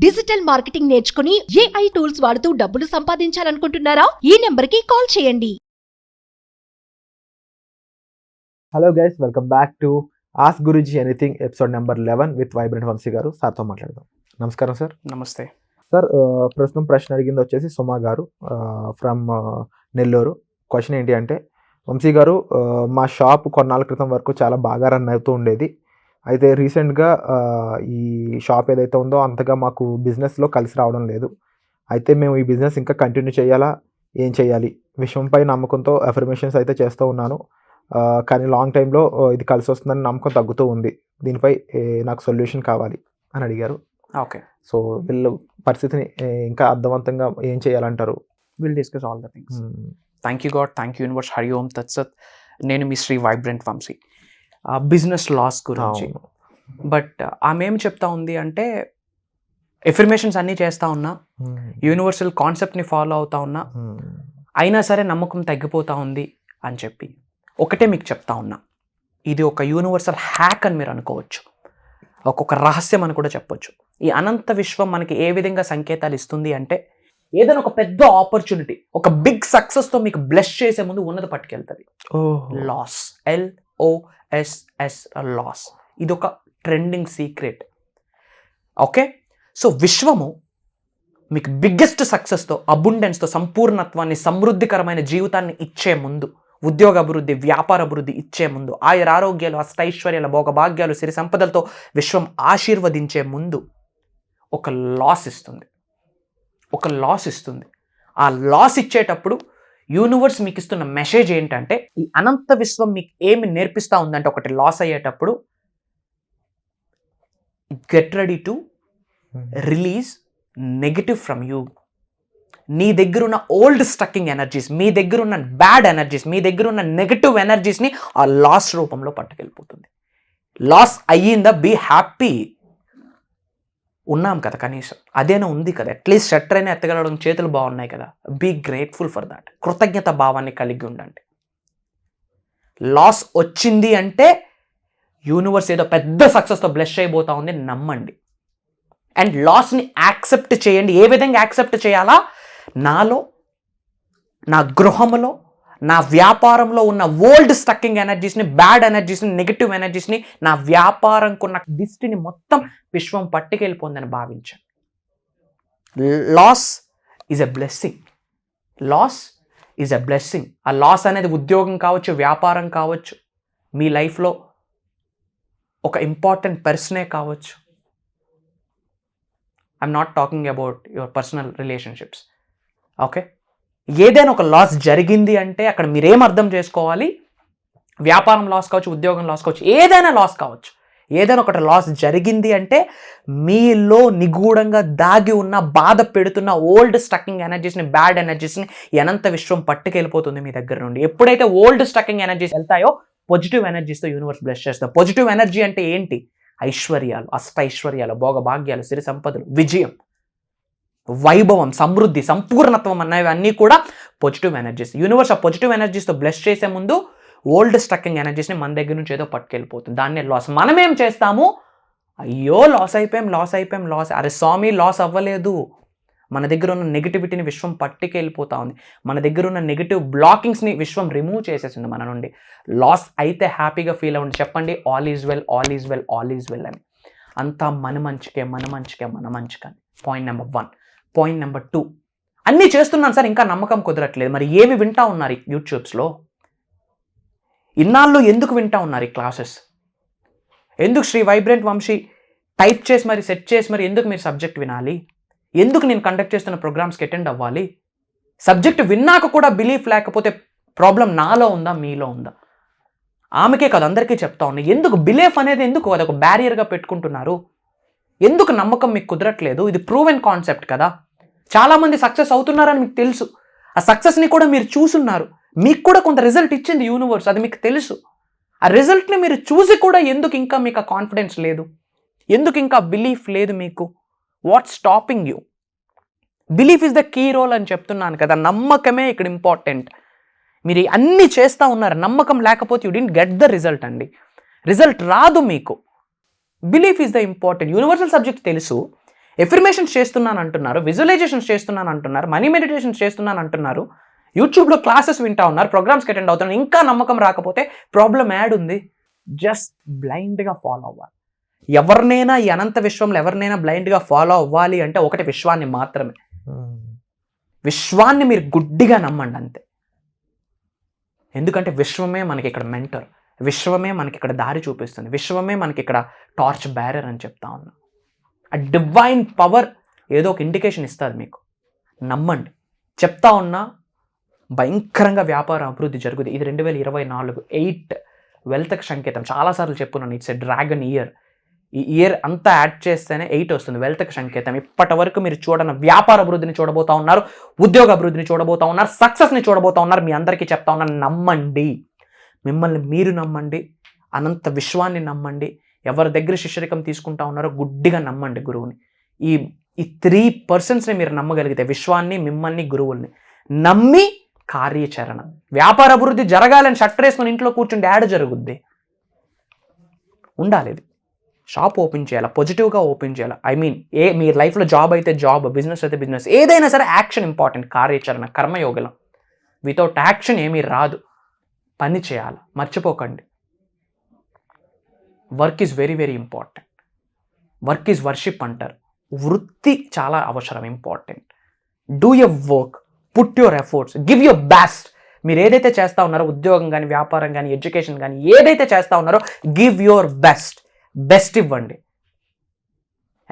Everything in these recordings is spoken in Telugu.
డిజిటల్ మార్కెటింగ్ నేర్చుకుని AI టూల్స్ వాడుతూ డబ్బులు సంపాదించాలనుకుంటున్నారా? ఈ నెంబర్కి కాల్ చేయండి. Hello guys, welcome back to ask Guruji anything episode number 11 with vibrant Vamshi గారు. సార్తో మాట్లాడదాం. నమస్కారం సార్. నమస్తే సార్, ప్రస్తుతం ప్రశ్న అడిగింది వచ్చేసి సుమా గారు ఫ్రమ్ నెల్లూరు. క్వశ్చన్ ఏంటి అంటే, వంశీ గారు, మా షాప్ కొన్నాళ్ళ క్రితం వరకు చాలా బాగా రన్ అవుతూ ఉండేది. అయితే రీసెంట్గా ఈ షాప్ ఏదైతే ఉందో అంతగా మాకు బిజినెస్లో కలిసి రావడం లేదు. అయితే మేము ఈ బిజినెస్ ఇంకా కంటిన్యూ చేయాలా, ఏం చేయాలి విషయంపై నమ్మకంతో అఫర్మేషన్స్ అయితే చేస్తూ ఉన్నాను. కానీ లాంగ్ టైంలో ఇది కలిసి వస్తుందని నమ్మకం తగ్గుతూ ఉంది. దీనిపై నాకు సొల్యూషన్ కావాలి అని అడిగారు. ఓకే, సో వీళ్ళు పరిస్థితిని ఇంకా అర్థవంతంగా ఏం చేయాలంటారు? Will discuss all the things. Thank you god, thank you universe, Hari Om తత్సత్. నేను మీ Sri vibrant Vamsi. Business loss గురించి. బట్ ఆమె ఏం చెప్తా ఉంది అంటే, ఎఫర్మేషన్స్ అన్నీ చేస్తూ ఉన్నా, యూనివర్సల్ కాన్సెప్ట్ని ఫాలో అవుతా ఉన్నా, అయినా సరే నమ్మకం తగ్గిపోతూ ఉంది అని చెప్పి ఒకటే మీకు చెప్తా ఉన్నా, ఇది ఒక యూనివర్సల్ హ్యాక్ అని మీరు అనుకోవచ్చు, ఒక్కొక్క రహస్యం అని కూడా చెప్పొచ్చు. ఈ అనంత విశ్వం మనకి ఏ విధంగా సంకేతాలు ఇస్తుంది అంటే, ఏదైనా ఒక పెద్ద ఆపర్చునిటీ, ఒక బిగ్ సక్సెస్తో మీకు బ్లెస్ చేసే ముందు ఉన్నది పట్టుకెళ్తుంది. Loss, LOSS, loss. ఇది ఒక ట్రెండింగ్ సీక్రెట్. ఓకే, సో విశ్వము మీకు బిగ్గెస్ట్ సక్సెస్తో, అబుండెన్స్తో, సంపూర్ణత్వాన్ని, సమృద్ధికరమైన జీవితాన్ని ఇచ్చే ముందు, ఉద్యోగ అభివృద్ధి, వ్యాపార అభివృద్ధి ఇచ్చే ముందు, ఆయుర ఆరోగ్యాలు, అష్టైశ్వర్యాల, భోగభాగ్యాలు, సిరి సంపదలతో విశ్వం ఆశీర్వదించే ముందు ఒక లాస్ ఇస్తుంది. ఒక లాస్ ఇస్తుంది. ఆ లాస్ ఇచ్చేటప్పుడు యూనివర్స్ మీకు ఇస్తున్న మెసేజ్ ఏంటంటే, ఈ అనంత విశ్వం మీకు ఏమి నేర్పిస్తూ ఉందంటే, ఒకటి లాస్ అయ్యేటప్పుడు get ready to release negative from you. నీ దగ్గర ఉన్న ఓల్డ్ స్టక్కింగ్ ఎనర్జీస్, మీ దగ్గర ఉన్న బ్యాడ్ ఎనర్జీస్, మీ దగ్గర ఉన్న నెగటివ్ ఎనర్జీస్ని ఆ లాస్ రూపంలో పట్టుకెళ్ళిపోతుంది. లాస్ అయ్యిందా, బీ హ్యాపీ. ఉన్నాం కదా, కనీసం అదేనా ఉంది కదా, అట్లీస్ట్ షట్టర్ అయినా ఎత్తగలడం, చేతులు బాగున్నాయి కదా, బీ గ్రేట్ఫుల్ ఫర్ దాట్. కృతజ్ఞత భావాన్ని కలిగి ఉండండి. లాస్ వచ్చింది అంటే యూనివర్స్ ఏదో పెద్ద సక్సెస్తో బ్లెస్ అయిపోతా ఉంది, నమ్మండి. అండ్ లాస్ని యాక్సెప్ట్ చేయండి. ఏ విధంగా యాక్సెప్ట్ చేయాలా? నాలో, నా గృహంలో, నా వ్యాపారంలో ఉన్న ఓల్డ్ స్టక్కింగ్ ఎనర్జీస్ని, బ్యాడ్ ఎనర్జీస్ని, నెగిటివ్ ఎనర్జీస్ని, నా వ్యాపారంకున్న దిష్టిని మొత్తం విశ్వం పట్టుకెళ్ళిపోందని భావించాను. Loss is a blessing. Loss is a blessing. ఆ లాస్ అనేది ఉద్యోగం కావచ్చు, వ్యాపారం కావచ్చు, మీ లైఫ్లో ఒక ఇంపార్టెంట్ పర్సనే కావచ్చు. I'm not talking about your personal relationships. Okay, ఏదైనా ఒక లాస్ జరిగింది అంటే అక్కడ మీరేం అర్థం చేసుకోవాలి? వ్యాపారం లాస్ కావచ్చు, ఉద్యోగం లాస్ కావచ్చు, ఏదైనా లాస్ కావచ్చు. ఏదైనా ఒకటి లాస్ జరిగింది అంటే మీలో నిగూఢంగా దాగి ఉన్న, బాధ పెడుతున్న ఓల్డ్ స్టక్కింగ్ ఎనర్జీస్ని, బ్యాడ్ ఎనర్జీస్ని అనంత విశ్వం పట్టుకెళ్ళిపోతుంది మీ దగ్గర నుండి. ఎప్పుడైతే ఓల్డ్ స్టక్కింగ్ ఎనర్జీస్ వెళ్తాయో, పాజిటివ్ ఎనర్జీస్తో యూనివర్స్ బ్లెస్ చేస్తుంది. పాజిటివ్ ఎనర్జీ అంటే ఏంటి? ఐశ్వర్యాలు, అష్టైశ్వర్యాలు, భోగభాగ్యాలు, సిరి సంపదలు, విజయం, వైభవం, సమృద్ధి, సంపూర్ణత్వం అన్నవి అన్నీ కూడా పాజిటివ్ ఎనర్జీస్. యూనివర్స్ ఆ పాజిటివ్ ఎనర్జీస్తో బ్లెస్ చేసే ముందు ఓల్డ్ స్టక్కింగ్ ఎనర్జీస్ని మన దగ్గర నుంచి ఏదో పట్టుకెళ్ళిపోతుంది. దాన్నే లాస్. మనం ఏం చేస్తాము? అయ్యో లాస్ అయిపోయాం. అరే స్వామి, లాస్ అవ్వలేదు. మన దగ్గర ఉన్న నెగిటివిటీని విశ్వం పట్టుకెళ్ళిపోతా ఉంది. మన దగ్గర ఉన్న నెగిటివ్ బ్లాకింగ్స్ని విశ్వం రిమూవ్ చేసేసింది మన నుండి. లాస్ అయితే హ్యాపీగా ఫీల్ అవ్వండి. చెప్పండి, all is well, all is well, all is well అని. అంతా మన మంచికే. Point number 1. పాయింట్ నెంబర్ 2, అన్నీ చేస్తున్నాను సార్, ఇంకా నమ్మకం కుదరట్లేదు. మరి ఏమి వింటా ఉన్నారు ఈ యూట్యూబ్స్లో? ఇన్నాళ్ళు ఎందుకు వింటా ఉన్నారు ఈ క్లాసెస్? ఎందుకు శ్రీ వైబ్రెంట్ వంశీ టైప్ చేసి మరి, సెట్ చేసి మరి ఎందుకు మీరు సబ్జెక్ట్ వినాలి? ఎందుకు నేను కండక్ట్ చేస్తున్న ప్రోగ్రామ్స్కి అటెండ్ అవ్వాలి? సబ్జెక్ట్ విన్నాక కూడా బిలీఫ్ లేకపోతే ప్రాబ్లం నాలో ఉందా, మీలో ఉందా? ఆమెకే కాదు, అందరికీ చెప్తా ఉన్నా. ఎందుకు బిలీఫ్ అనేది ఎందుకు అదొక బ్యారియర్గా పెట్టుకుంటున్నారు? ఎందుకు నమ్మకం మీకు కుదరట్లేదు? ఇది ప్రూవెన్ కాన్సెప్ట్ కదా. చాలామంది సక్సెస్ అవుతున్నారని మీకు తెలుసు. ఆ సక్సెస్ని కూడా మీరు చూసున్నారు. మీకు కూడా కొంత రిజల్ట్ ఇచ్చింది యూనివర్స్, అది మీకు తెలుసు. ఆ రిజల్ట్ని మీరు చూసి కూడా ఎందుకు ఇంకా మీకు ఆ కాన్ఫిడెన్స్ లేదు? ఎందుకు ఇంకా బిలీఫ్ లేదు మీకు? What stopping you? Belief is the key role అని చెప్తున్నాను కదా. నమ్మకమే ఇక్కడ ఇంపార్టెంట్. మీరు అన్నీ చేస్తూ ఉన్నారు, నమ్మకం లేకపోతే you didn't get the result అండి. రిజల్ట్ రాదు మీకు. Belief is the important. Universal subject తెలుసు, ఎఫర్మేషన్స్ చేస్తున్నాను అంటున్నారు, విజువలైజేషన్స్ చేస్తున్నాను అంటున్నారు, మనీ మెడిటేషన్స్ చేస్తున్నాను అంటున్నారు, యూట్యూబ్లో క్లాసెస్ వింటా ఉన్నారు, ప్రోగ్రామ్స్కి అటెండ్ అవుతున్నారు, ఇంకా నమ్మకం రాకపోతే ప్రాబ్లం యాడ్ ఉంది. జస్ట్ బ్లైండ్గా ఫాలో అవ్వాలి. ఎవరినైనా ఈ అనంత విశ్వంలో ఎవరినైనా బ్లైండ్గా ఫాలో అవ్వాలి అంటే ఒకటి విశ్వాన్ని మాత్రమే. విశ్వాన్ని మీరు గుడ్డిగా నమ్మండి అంతే. ఎందుకంటే విశ్వమే మనకి ఇక్కడ మెంటర్, విశ్వమే మనకి ఇక్కడ దారి చూపిస్తుంది, విశ్వమే మనకి ఇక్కడ టార్చ్ బ్యారర్ అని చెప్తా ఉన్నా. ఆ డివైన్ పవర్ ఏదో ఒక ఇండికేషన్ ఇస్తుంది మీకు, నమ్మండి. చెప్తా ఉన్నా భయంకరంగా వ్యాపార అభివృద్ధి జరుగుతుంది. ఇది 2024 8 వెల్త్కి సంకేతం. చాలాసార్లు చెప్పున్నాను, ఇట్స్ ఎ డ్రాగన్ ఇయర్. ఈ ఇయర్ అంతా యాడ్ చేస్తేనే 8 వస్తుంది, వెల్త్కి సంకేతం. ఇప్పటి వరకు మీరు చూడని వ్యాపార అభివృద్ధిని చూడబోతా ఉన్నారు, ఉద్యోగ అభివృద్ధిని చూడబోతా ఉన్నారు, సక్సెస్ని చూడబోతా ఉన్నారు. మీ అందరికీ చెప్తా ఉన్నారు, నమ్మండి. మిమ్మల్ని మీరు నమ్మండి, అనంత విశ్వాన్ని నమ్మండి. ఎవరి దగ్గర శిష్యరికం తీసుకుంటా ఉన్నారో గుడ్డిగా నమ్మండి గురువుని. ఈ 3% మీరు నమ్మగలిగితే, విశ్వాన్ని, మిమ్మల్ని, గురువుల్ని నమ్మి కార్యాచరణ. వ్యాపార అభివృద్ధి జరగాలని షట్టర్ వేసుకొని ఇంట్లో కూర్చుంటే యాడ్ జరుగుద్ది. ఉండాలి. ఇది షాప్ ఓపెన్ చేయాలి, పాజిటివ్గా ఓపెన్ చేయాలి. ఐ మీన్ మీ లైఫ్లో జాబ్ అయితే జాబ్, బిజినెస్ అయితే బిజినెస్, ఏదైనా సరే యాక్షన్ ఇంపార్టెంట్. కార్యాచరణ, కర్మయోగలం. వితౌట్ యాక్షన్ ఏమీ రాదు. పని చేయాలి, మర్చిపోకండి. Work is very very important. Work is worship అంటారు. వృత్తి చాలా అవసరం, important. Do your work, put your efforts, give your best. మీరు ఏదైతే చేస్తూ ఉన్నారో, ఉద్యోగం కానీ, వ్యాపారం కానీ, ఎడ్యుకేషన్ కానీ, ఏదైతే చేస్తూ ఉన్నారో గివ్ యువర్ బెస్ట్ ఇవ్వండి.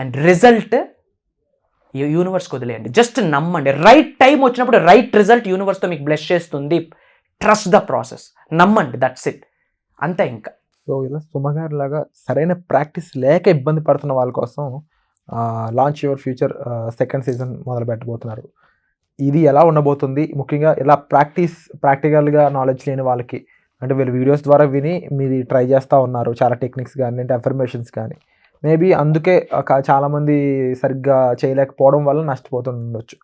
అండ్ రిజల్ట్ యూనివర్స్కి వదిలేయండి. జస్ట్ నమ్మండి. రైట్ టైం వచ్చినప్పుడు రైట్ రిజల్ట్ యూనివర్స్తో మీకు బ్లెస్ చేస్తుంది. ట్రస్ట్ ద ప్రాసెస్, నమ్మండి. దట్స్ ఇట్, అంతే. ఇంకా సో ఇలా సుమగారి లాగా సరైన ప్రాక్టీస్ లేక ఇబ్బంది పడుతున్న వాళ్ళ కోసం launch your future second season మొదలు పెట్టబోతున్నారు. ఇది ఎలా ఉండబోతుంది, ముఖ్యంగా ఇలా ప్రాక్టికల్గా నాలెడ్జ్ లేని వాళ్ళకి, అంటే వీళ్ళు వీడియోస్ ద్వారా విని మీది ట్రై చేస్తూ ఉన్నారు, చాలా టెక్నిక్స్ కానీ అంటే అఫర్మేషన్స్ కానీ, మేబీ అందుకే చాలామంది సరిగ్గా చేయలేకపోవడం వల్ల నష్టపోతుండొచ్చు.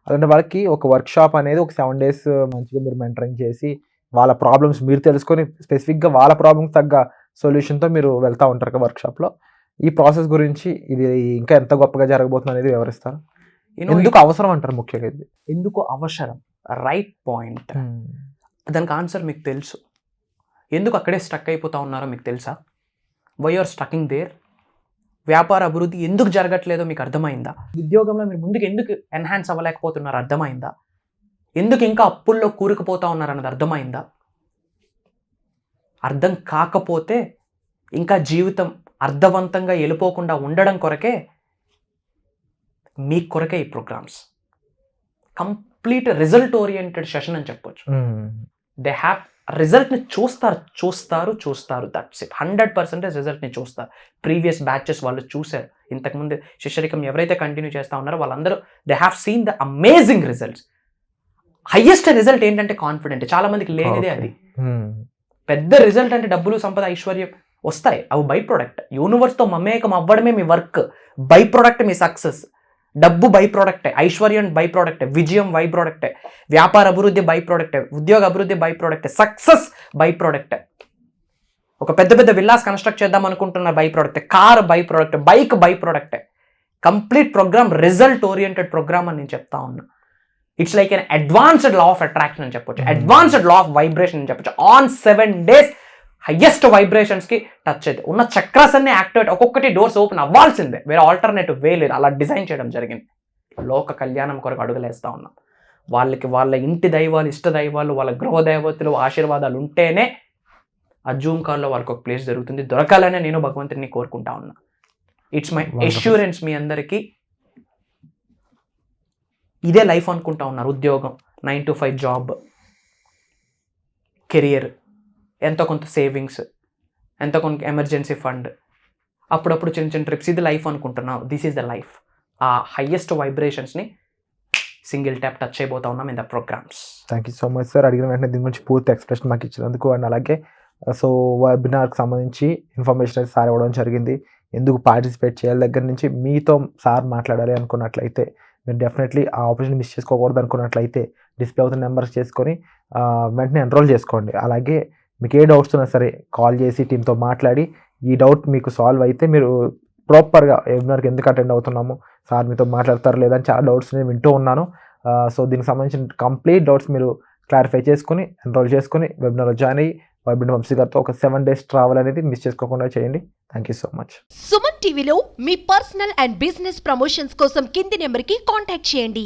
అలాంటి వాళ్ళకి ఒక వర్క్షాప్ అనేది ఒక 7 days మంచిగా మీరు మెంటరింగ్ చేసి, వాళ్ళ ప్రాబ్లమ్స్ మీరు తెలుసుకొని స్పెసిఫిక్గా వాళ్ళ ప్రాబ్లమ్స్ తగ్గ సొల్యూషన్తో మీరు వెళ్తూ ఉంటారు కదా వర్క్షాప్లో. ఈ ప్రాసెస్ గురించి ఇది ఇంకా ఎంత గొప్పగా జరగబోతుంది అనేది వివరిస్తారు. ఎందుకు అవసరం అంటారు ముఖ్యంగా ఇది? ఎందుకు అవసరం? Right point. దానికి ఆన్సర్ మీకు తెలుసు. ఎందుకు అక్కడే స్టక్ అయిపోతా ఉన్నారో మీకు తెలుసా? Why are stucking there? వ్యాపార అభివృద్ధి ఎందుకు జరగట్లేదో మీకు అర్థమైందా? ఉద్యోగంలో మీరు ముందుకు ఎందుకు ఎన్హాన్స్ అవ్వలేకపోతున్నారు అర్థమైందా? ఎందుకు ఇంకా అప్పుల్లో కూరుకుపోతా ఉన్నారు అన్నది అర్థమైందా? అర్థం కాకపోతే ఇంకా జీవితం అర్థవంతంగా వెళ్ళిపోకుండా ఉండడం కొరకే, మీ కొరకే ఈ programmes. Complete result oriented session అని చెప్పొచ్చు. దే హ్యావ్ రిజల్ట్ని చూస్తారు. That's it. 100% రిజల్ట్ని చూస్తారు. ప్రీవియస్ బ్యాచెస్ వాళ్ళు చూశారు. ఇంతకుముందు శిష్యరికం ఎవరైతే కంటిన్యూ చేస్తూ ఉన్నారో వాళ్ళందరూ they have seen the amazing results. Highest result ఏంటంటే కాన్ఫిడెంట్. చాలా మందికి లేనిదే అది. పెద్ద రిజల్ట్ అంటే డబ్బులు, సంపద, ఐశ్వర్యం వస్తాయి, అవి బై ప్రోడక్ట్. యూనివర్స్తో మమేకం అవ్వడమే మీ వర్క్. బై ప్రోడక్ట్ మీ సక్సెస్. డబ్బు బై ప్రోడక్టే, ఐశ్వర్యం బై ప్రోడక్టే, విజయం బై ప్రోడక్టే, వ్యాపార అభివృద్ధి బై ప్రోడక్టే, ఉద్యోగ అభివృద్ధి బై ప్రోడక్టే, సక్సెస్ బై ప్రోడక్టే. ఒక పెద్ద విల్లాస్ కన్స్ట్రక్ట్ చేద్దాం అనుకుంటున్న బై ప్రోడక్టే, కార్ బై ప్రోడక్టే, బైక్ బై ప్రోడక్టే. Complete program result oriented program అని నేను చెప్తా ఉన్నా. It's like an advanced law of attraction అని చెప్పొచ్చు, అడ్వాన్స్డ్ లా ఆఫ్ వైబ్రేషన్ అని చెప్పొచ్చు. ఆన్ 7 days హైయెస్ట్ వైబ్రేషన్స్కి టచ్ అయితే ఉన్న చక్రాస్ అన్ని యాక్టివేట్, ఒక్కొక్కటి డోర్స్ ఓపెన్ అవ్వాల్సిందే, వేరే ఆల్టర్నేటివ్ వే లేదు. అలా డిజైన్ చేయడం జరిగింది. లోక కళ్యాణం కొరకు అడుగులేస్తూ ఉన్నాం. వాళ్ళకి వాళ్ళ ఇంటి దైవాలు, ఇష్ట దైవాలు, వాళ్ళ గృహ దేవతలు ఆశీర్వాదాలు ఉంటేనే ఆ జూమ్ కాల్లో వాళ్ళకి ఒక ప్లేస్ జరుగుతుంది. దొరకాలనే నేను భగవంతుడిని కోరుకుంటా ఉన్నా. ఇట్స్ మై అష్యూరెన్స్ మీ అందరికీ. ఇదే లైఫ్ అనుకుంటా ఉన్నారు. ఉద్యోగం, 9 to 5 జాబ్, కెరియర్, ఎంతో కొంత సేవింగ్స్, ఎంతో కొంత ఎమర్జెన్సీ ఫండ్, అప్పుడప్పుడు చిన్న ట్రిప్స్, ఇది లైఫ్ అనుకుంటున్నావు. This is the life. ఆ హైయెస్ట్ వైబ్రేషన్స్ని సింగిల్ ట్యాప్ టచ్ అయిపోతా ఉన్నాం in the programmes. Thank you so much sir. అడిగిన వెంటనే దీని గురించి పూర్తి ఎక్స్ప్రెషన్ మాకు ఇచ్చినందుకు. అండ్ అలాగే సో వెబినార్కి సంబంధించి ఇన్ఫర్మేషన్ అయితే సార్ ఇవ్వడం జరిగింది. ఎందుకు పార్టిసిపేట్ చేయాలి దగ్గర నుంచి మీతో సార్ మాట్లాడాలి అనుకున్నట్లయితే మీరు డెఫినెట్లీ ఆ ఆపర్చునిటీ మిస్ చేసుకోకూడదు అనుకున్నట్లయితే డిస్ప్లే అవుతున్న నెంబర్స్ చేసుకొని వెంటనే ఎన్రోల్ చేసుకోండి. అలాగే మీకు ఏ డౌట్స్ ఉన్నా సరే కాల్ చేసి టీంతో మాట్లాడి ఈ డౌట్ మీకు సాల్వ్ అయితే మీరు ప్రాపర్గా వెబినార్కి ఎందుకు అటెండ్ అవుతున్నాము, సార్ మీతో మాట్లాడతారు లేదని చాలా డౌట్స్ నేను వింటూ ఉన్నాను. సో దీనికి సంబంధించిన కంప్లీట్ డౌట్స్ మీరు క్లారిఫై చేసుకొని ఎన్రోల్ చేసుకొని వెబినార్లో జాయిన్ అయ్యి వైబ్రెంట్ వంశీ గారితో ఒక 7 days ట్రావెల్ అనేది మిస్ చేసుకోకుండా చేయండి. Thank you so much. Suman టీవీలో మీ పర్సనల్ అండ్ బిజినెస్ ప్రమోషన్స్ కోసం కింది నెంబర్కి కాంటాక్ట్ చేయండి.